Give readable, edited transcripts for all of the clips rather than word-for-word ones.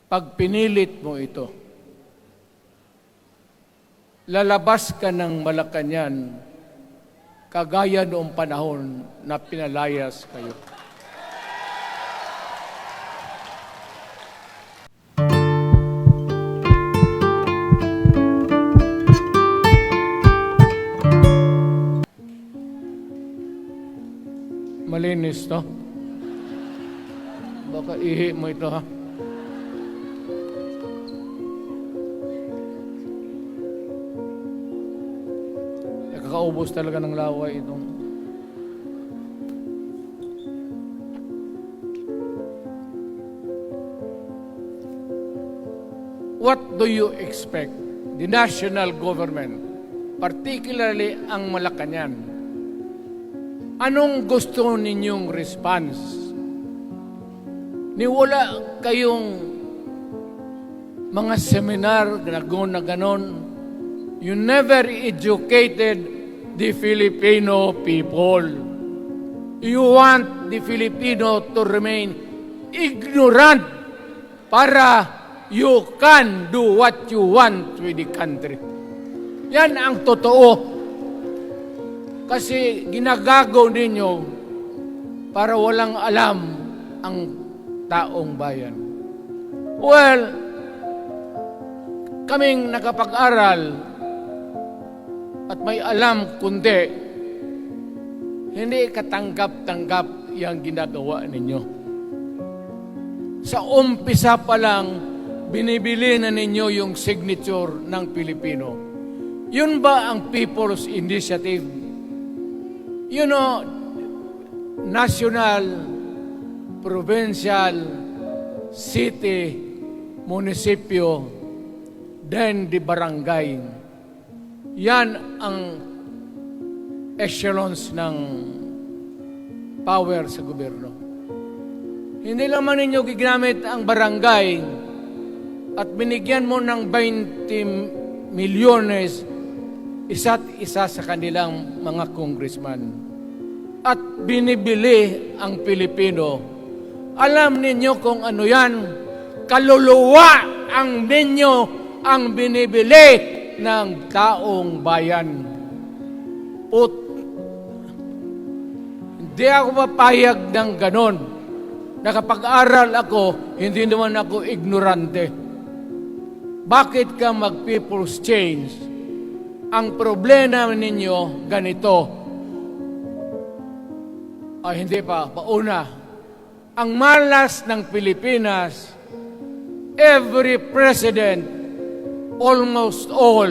Pag pinilit mo ito, lalabas ka ng Malacañang kagaya noong panahon na pinalayas kayo. Malinis to. Baka ihi mo ito, ha? Nakakaubos talaga ng laway itong. What do you expect? The national government, particularly ang Malacañang, anong gusto ninyong response? Niwala kayong mga seminar na ganon. You never educated the Filipino people. You want the Filipino to remain ignorant para you can do what you want with the country. Yan ang totoo. Kasi ginagago ninyo para walang alam ang taong bayan. Well, kaming nakapag-aral at may alam kundi hindi katanggap-tanggap yung ginagawa ninyo. Sa umpisa pa lang, binibili na ninyo yung signature ng Pilipino. Yun ba ang People's Initiative? You know, national, provincial, city, munisipyo, then the barangay. Yan ang echelons ng power sa gobyerno. Hindi naman ninyo gigamit ang barangay at binigyan mo ng 20 milyones isa't isa sa kanilang mga congressman. At binibili ang Pilipino. Alam ninyo kung ano yan? Kaluluwa ang ninyo ang binibili ng taong bayan. Hindi ako mapayag ng ganon. Nakapag-aral ako, hindi naman ako ignorante. Bakit ka mag-people's change? Ang problema ninyo, ganito. Hindi pa, pauna. Ang malas ng Pilipinas, every president, almost all,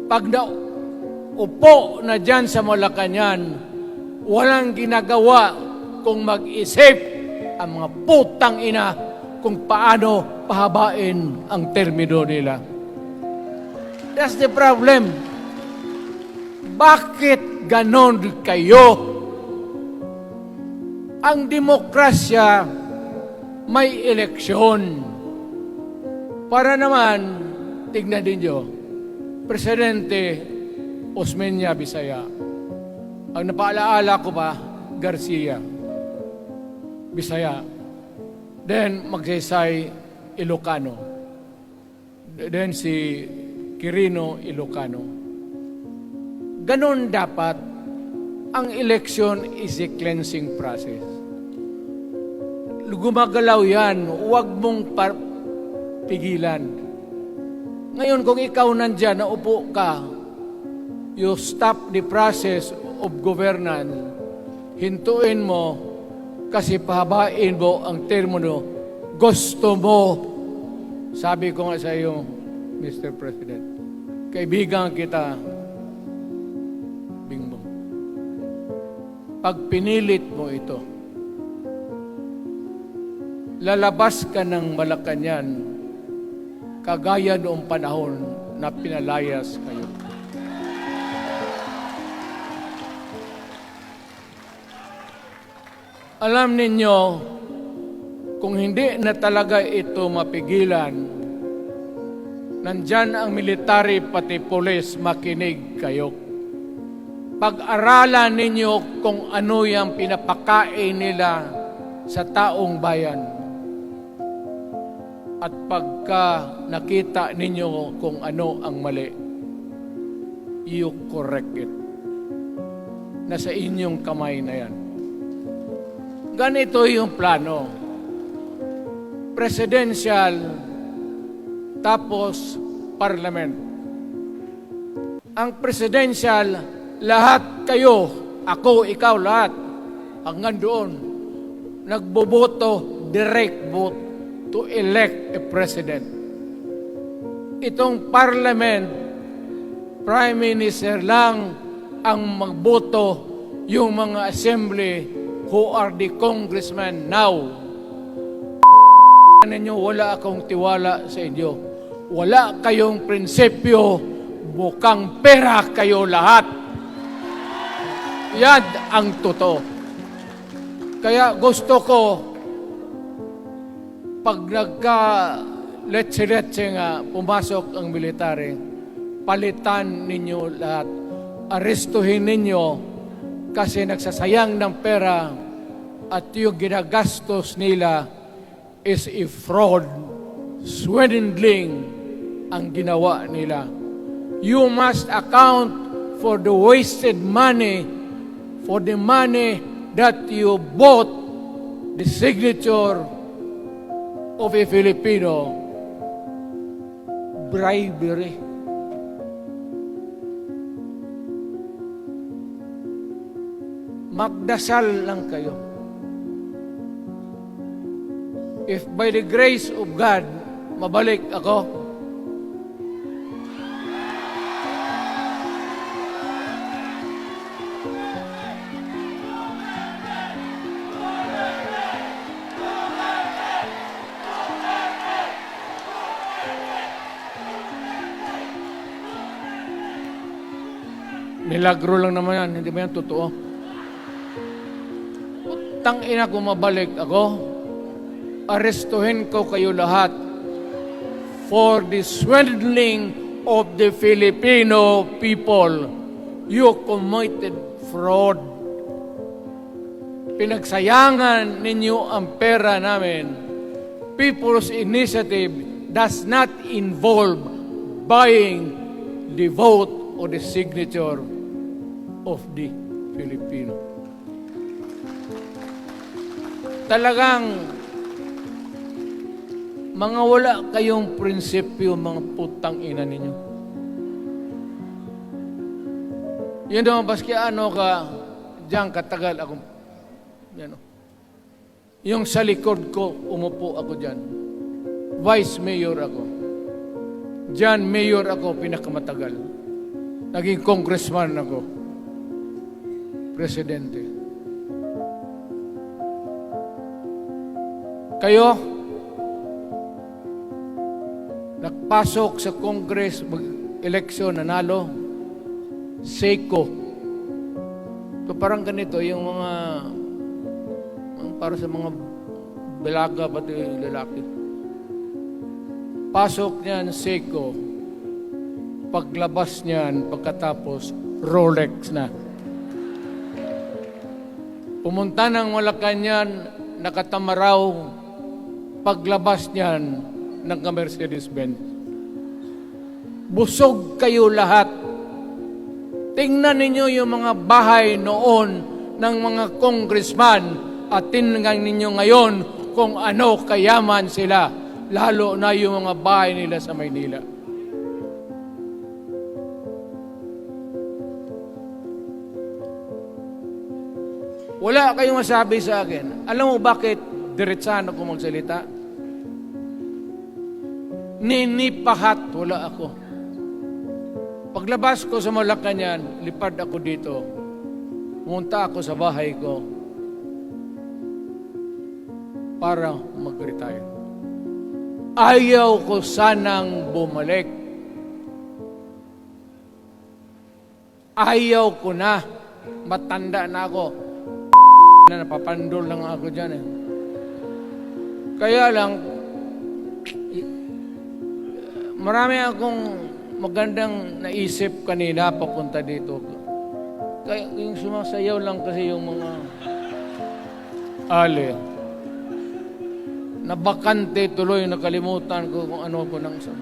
pag naupo na dyan sa Malacañang, walang ginagawa kung mag-isip ang mga putang ina kung paano pahabain ang termino nila. That's the problem. Bakit ganon kayo? Ang demokrasya may eleksyon. Para naman, tignan ninyo, Presidente Osmeña Bisaya. Ang napaalaala ko pa, Garcia Bisaya. Then, Magsaysay Ilocano. Then, si Quirino Ilocano. Ganon dapat. Ang election is a cleansing process. Gumagalaw yan. Huwag mong pigilan. Ngayon, kung ikaw nandyan, naupo ka, you stop the process of governance, hintuin mo, kasi pahabain mo ang termino, gusto mo. Sabi ko nga sa iyo, Mr. President, kaibigan kita, Bingbong. Pag pinilit mo ito, lalabas ka ng Malacañang kagaya noong panahon na pinalayas kayo. Alam ninyo, kung hindi na talaga ito mapigilan, nandyan ang military pati pulis, makinig kayo. Pag-aralan ninyo kung ano yung pinapakain nila sa taong bayan. At pagka nakita ninyo kung ano ang mali, you correct it. Nasa inyong kamay na yan. Ganito yung plano. Presidential, tapos parliament. Ang presidential, lahat kayo, ako, ikaw, lahat, hanggang doon, nagboboto, direct vote to elect a president. Itong parliament, prime minister lang ang magboto, yung mga assembly who are the congressmen now. Ninyo, wala akong tiwala sa inyo. Wala kayong prinsipyo, bukang pera kayo lahat. Yan ang totoo. Kaya gusto ko, pag nagka-letse-letse nga pumasok ang military, palitan ninyo lahat. Arestuhin ninyo kasi nagsasayang ng pera at yung ginagastos nila is a fraud, swindling ang ginawa nila. You must account for the wasted money, for the money that you bought the signature of a Filipino. Bribery. Magdasal lang kayo. If by the grace of God, mabalik ako, milagro lang naman yan, hindi ba yan totoo? Tangina kung mabalik ako, arestuhin ko kayo lahat for the swindling of the Filipino people. You committed fraud. Pinagsayangan ninyo ang pera namin. People's Initiative does not involve buying the vote or the signature of the Filipino. Talagang mga wala kayong prinsipyo, mga putang ina ninyo. Yun naman, baski ano ka, diyan katagal ako, yan, yung sa likod ko, umupo ako diyan. Vice Mayor ako. Diyan, Mayor ako, pinakamatagal. Naging congressman ako. Presidente. Kayo, nagpasok sa Congress, mag-eleksyon, nanalo, Seiko. So parang ganito, yung mga, para sa mga balaga, pati lalaki. Pasok niyan, Seiko. Paglabas niyan, pagkatapos, Rolex na. Pumunta ng Malacanang, nakatamaraw, paglabas niyan, ng Mercedes-Benz. Busog kayo lahat. Tingnan ninyo yung mga bahay noon ng mga congressman at tingnan ninyo ngayon kung ano kayaman sila, lalo na yung mga bahay nila sa Maynila. Wala kayong masabi sa akin. Alam mo bakit diretsahan ako magsalita? Ninipahat, wala ako. Paglabas ko sa Malacanang, lipad ako dito. Pumunta ako sa bahay ko para mag-retire. Ayaw ko sanang bumalik. Ayaw ko na. Matanda na ako. Na napapandol lang ako dyan eh. Kaya lang, marami akong magandang naisip kanina papunta dito. Kaya yung sumasayaw lang kasi yung mga ale. nabakante tuloy, nakalimutan ko kung ano ko nang sa